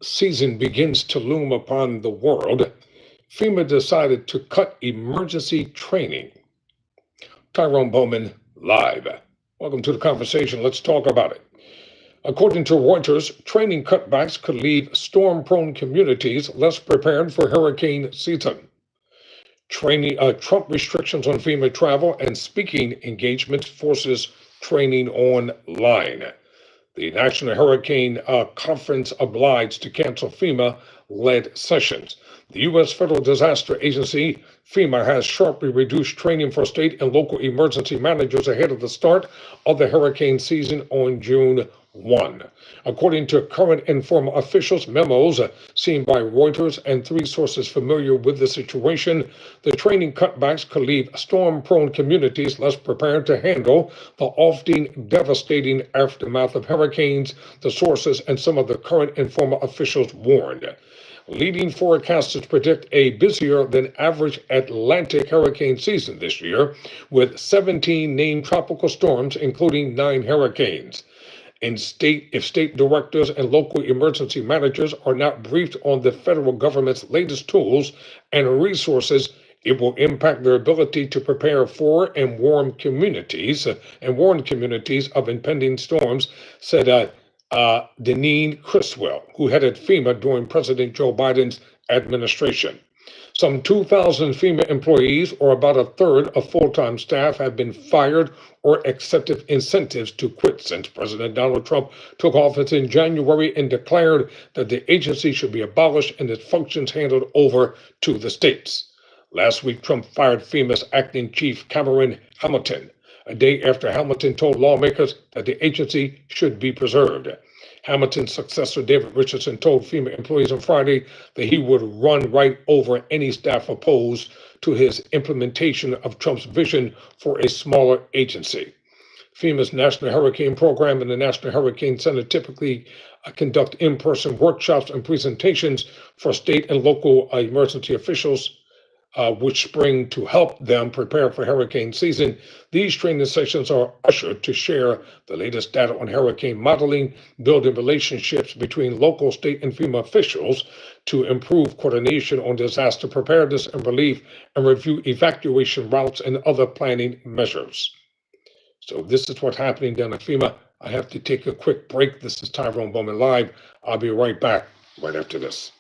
season begins to loom upon the world, FEMA decided to cut emergency training. Tyrone Bowman, live. Welcome to the conversation. Let's talk about it. According to Reuters, training cutbacks could leave storm prone communities less prepared for hurricane season. Trump restrictions on FEMA travel and speaking engagements forces training online. The National Hurricane Conference obliged to cancel FEMA led sessions. The U.S. Federal Disaster Agency, FEMA, has sharply reduced training for state and local emergency managers ahead of the start of the hurricane season on June 1. According to current and former officials, memos seen by Reuters and three sources familiar with the situation, the training cutbacks could leave storm-prone communities less prepared to handle the often devastating aftermath of hurricanes, the sources and some of the current and former officials warned. Leading forecasters predict a busier than average Atlantic hurricane season this year, with 17 named tropical storms, including 9 hurricanes. If state directors and local emergency managers are not briefed on the federal government's latest tools and resources, it will impact their ability to prepare for and warn communities of impending storms, said Deneen Criswell, who headed FEMA during President Joe Biden's administration. Some 2,000 FEMA employees, or about a third of full-time staff, have been fired or accepted incentives to quit since President Donald Trump took office in January and declared that the agency should be abolished and its functions handed over to the states. Last week, Trump fired FEMA's acting chief, Cameron Hamilton, a day after Hamilton told lawmakers that the agency should be preserved. Hamilton's successor, David Richardson, told FEMA employees on Friday that he would run right over any staff opposed to his implementation of Trump's vision for a smaller agency. FEMA's National Hurricane Program and the National Hurricane Center typically conduct in-person workshops and presentations for state and local emergency officials which spring to help them prepare for hurricane season. These training sessions are ushered to share the latest data on hurricane modeling, building relationships between local, state, and FEMA officials to improve coordination on disaster preparedness and relief, and review evacuation routes and other planning measures. So this is what's happening down at FEMA. I have to take a quick break. This is Tyrone Bowman Live. I'll be right back right after this.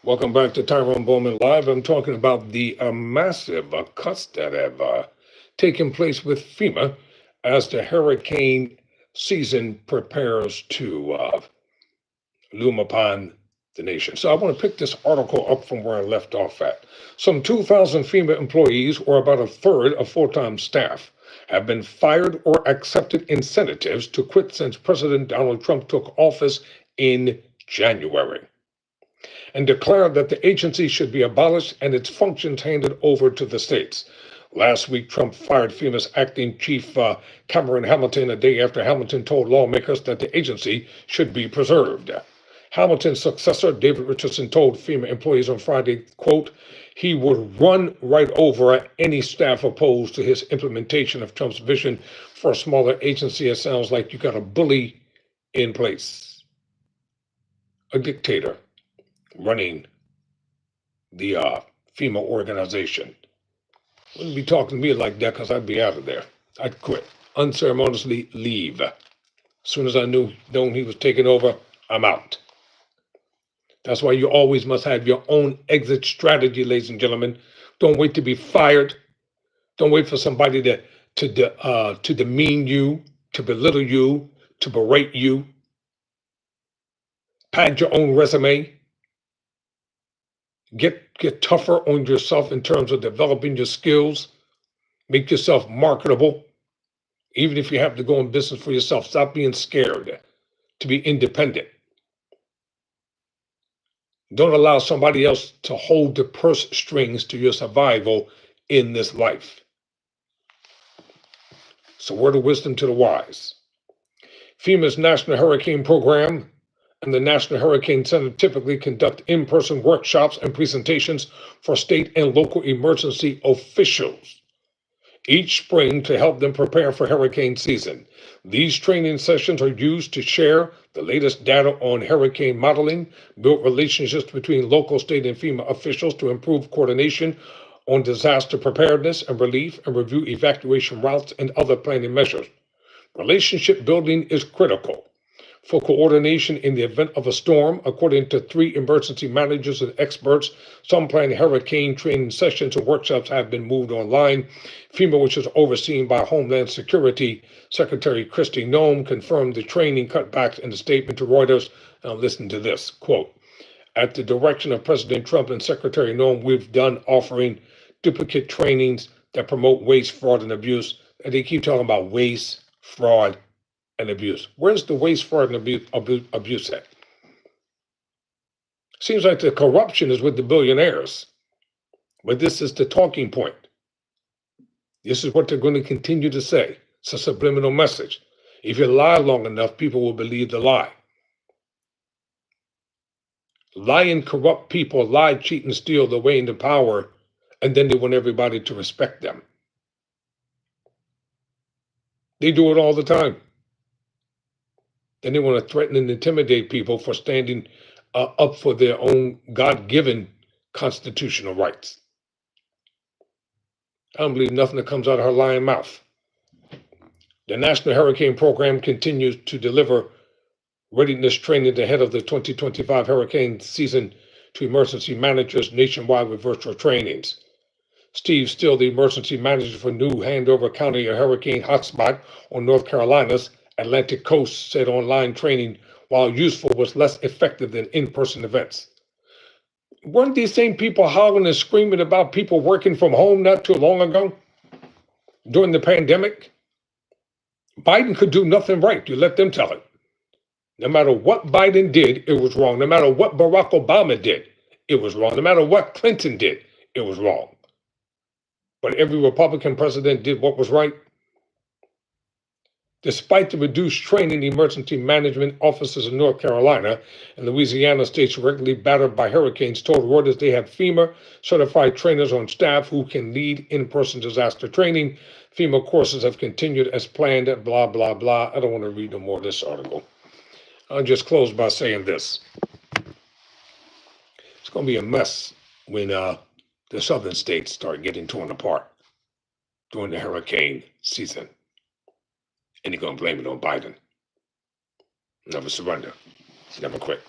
Welcome back to Tyrone Bowman Live. I'm talking about the massive cuts that have taken place with FEMA as the hurricane season prepares to loom upon the nation. So I want to pick this article up from where I left off at. Some 2,000 FEMA employees, or about a third of full-time staff, have been fired or accepted incentives to quit since President Donald Trump took office in January and declared that the agency should be abolished and its functions handed over to the states. Last week, Trump fired FEMA's acting chief, Cameron Hamilton, a day after Hamilton told lawmakers that the agency should be preserved. Hamilton's successor, David Richardson, told FEMA employees on Friday, quote, he would run right over any staff opposed to his implementation of Trump's vision for a smaller agency. It sounds like you got a bully in place, a dictator running the FEMA organization. Wouldn't be talking to me like that because I'd be out of there. I'd quit, unceremoniously leave. As soon as I known he was taking over, I'm out. That's why you always must have your own exit strategy, ladies and gentlemen. Don't wait to be fired. Don't wait for somebody to demean you, to belittle you, to berate you. Pad your own resume. Get tougher on yourself in terms of developing your skills. Make yourself marketable. Even if you have to go in business for yourself, stop being scared to be independent. Don't allow somebody else to hold the purse strings to your survival in this life. So, word of wisdom to the wise. FEMA's National Hurricane Program and the National Hurricane Center typically conduct in-person workshops and presentations for state and local emergency officials each spring to help them prepare for hurricane season. These training sessions are used to share the latest data on hurricane modeling, build relationships between local, state, and FEMA officials to improve coordination on disaster preparedness and relief, and review evacuation routes and other planning measures. Relationship building is critical for coordination in the event of a storm. According to 3 emergency managers and experts, some planned hurricane training sessions and workshops have been moved online. FEMA, which is overseen by Homeland Security Secretary Kristi Noem, confirmed the training cutbacks in a statement to Reuters. Now listen to this, quote, at the direction of President Trump and Secretary Noem, we've done offering duplicate trainings that promote waste, fraud, and abuse. And they keep talking about waste, fraud, and abuse. Where's the waste, fraud, and abuse at? Seems like the corruption is with the billionaires. But this is the talking point. This is what they're going to continue to say. It's a subliminal message. If you lie long enough, people will believe the lie. Lie and corrupt people lie, cheat, and steal their way into power, and then they want everybody to respect them. They do it all the time. Then they want to threaten and intimidate people for standing up for their own God-given constitutional rights. I don't believe nothing that comes out of her lying mouth. The National Hurricane Program continues to deliver readiness training ahead of the 2025 hurricane season to emergency managers nationwide with virtual trainings. Steve Still, the emergency manager for New Hanover County, a hurricane hotspot on North Carolina's Atlantic coast, said online training, while useful, was less effective than in-person events. Weren't these same people hollering and screaming about people working from home not too long ago during the pandemic? Biden could do nothing right. You let them tell it. No matter what Biden did, it was wrong. No matter what Barack Obama did, it was wrong. No matter what Clinton did, it was wrong. But every Republican president did what was right. Despite the reduced training, emergency management officers in North Carolina and Louisiana, states regularly battered by hurricanes, told Reuters they have FEMA certified trainers on staff who can lead in-person disaster training. FEMA courses have continued as planned, blah, blah, blah. I don't want to read no more of this article. I'll just close by saying this. It's going to be a mess when the southern states start getting torn apart during the hurricane season. And you're going to blame it on Biden. Never surrender. Never quit.